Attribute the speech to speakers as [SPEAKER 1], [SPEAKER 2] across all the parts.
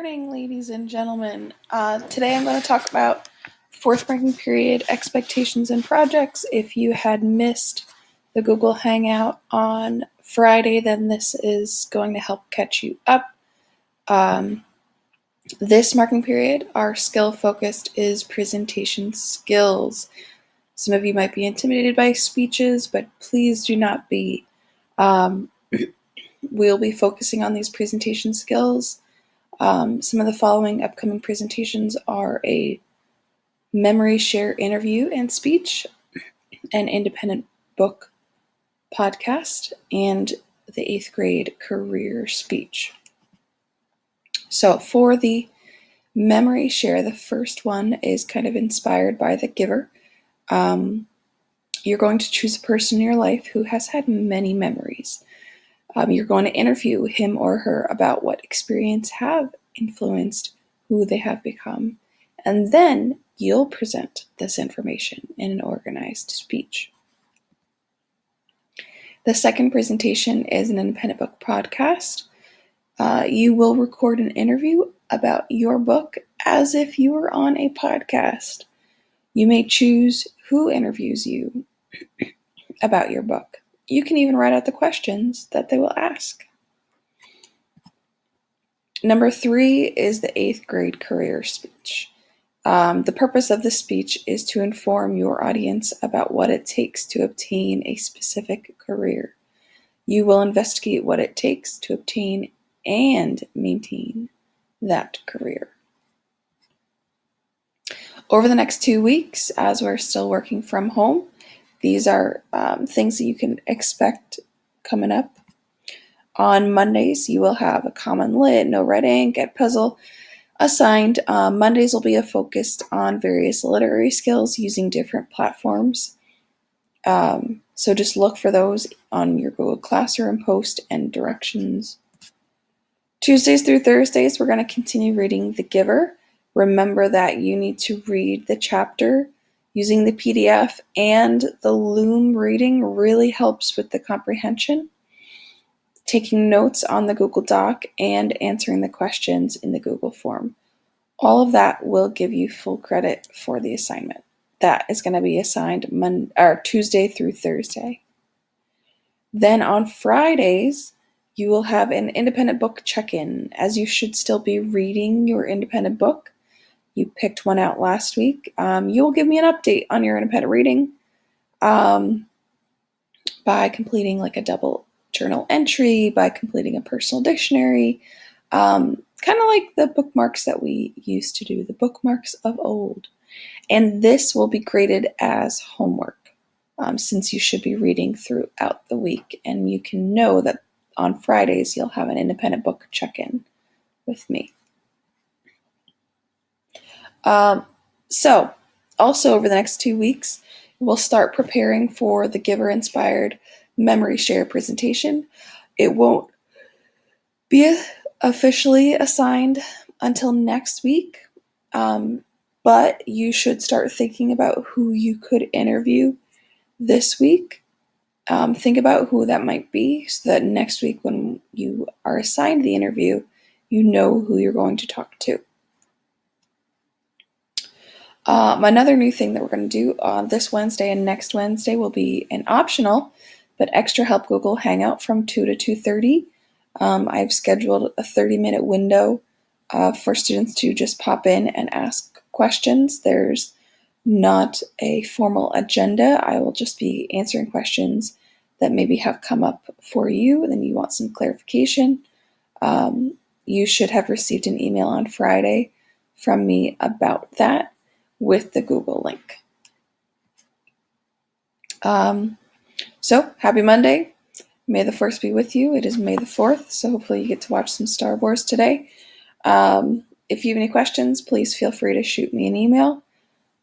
[SPEAKER 1] Morning, ladies and gentlemen. Today I'm going to talk about fourth marking period expectations and projects. If you had missed the Google Hangout on Friday, then this is going to help catch you up. This marking period, our skill focused is presentation skills. Some of you might be intimidated by speeches, but please do not be. We'll be focusing on these presentation skills. Some of the following upcoming presentations are a memory share interview and speech, an independent book podcast, and the 8th grade career speech. So for the memory share, the first one is kind of inspired by The Giver. You're going to choose a person in your life who has had many memories. You're going to interview him or her about what experience have influenced who they have become, and then you'll present this information in an organized speech. The second presentation is an independent book podcast. You will record an interview about your book as if you were on a podcast. You may choose who interviews you about your book. You can even write out the questions that they will ask. Number 3 is the 8th grade career speech. The purpose of the speech is to inform your audience about what it takes to obtain a specific career. You will investigate what it takes to obtain and maintain that career. Over the next 2 weeks, as we're still working from home, these are things that you can expect coming up. On Mondays, you will have a common lit, no red ink, get puzzle assigned. Mondays will be focused on various literary skills using different platforms. So just look for those on your Google Classroom post and directions. Tuesdays through Thursdays, we're going to continue reading The Giver. Remember that you need to read the chapter using the PDF, and the Loom reading really helps with the comprehension. Taking notes on the Google Doc and answering the questions in the Google form. All of that will give you full credit for the assignment. That is going to be assigned Tuesday through Thursday. Then on Fridays, you will have an independent book check-in, as you should still be reading your independent book. You picked one out last week. You will give me an update on your independent reading by completing like a double journal entry, by completing a personal dictionary, kind of like the bookmarks that we used to do, the bookmarks of old. And this will be graded as homework, since you should be reading throughout the week, and you can know that on Fridays you'll have an independent book check-in with me. So also over the next 2 weeks, we'll start preparing for the Giver-inspired memory share presentation. It won't be officially assigned until next week, but you should start thinking about who you could interview this week. Think about who that might be so that next week when you are assigned the interview, you know who you're going to talk to. Another new thing that we're going to do on this Wednesday and next Wednesday will be an optional but extra help Google Hangout from 2 to 2:30. I've scheduled a 30-minute window for students to just pop in and ask questions. There's not a formal agenda. I will just be answering questions that maybe have come up for you and then you want some clarification. You should have received an email on Friday from me about that with the Google link. So happy Monday. May the 4th be with you. It is May the 4th, so hopefully you get to watch some Star Wars today. If you have any questions, please feel free to shoot me an email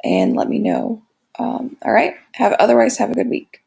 [SPEAKER 1] and let me know. All right. Otherwise, have a good week.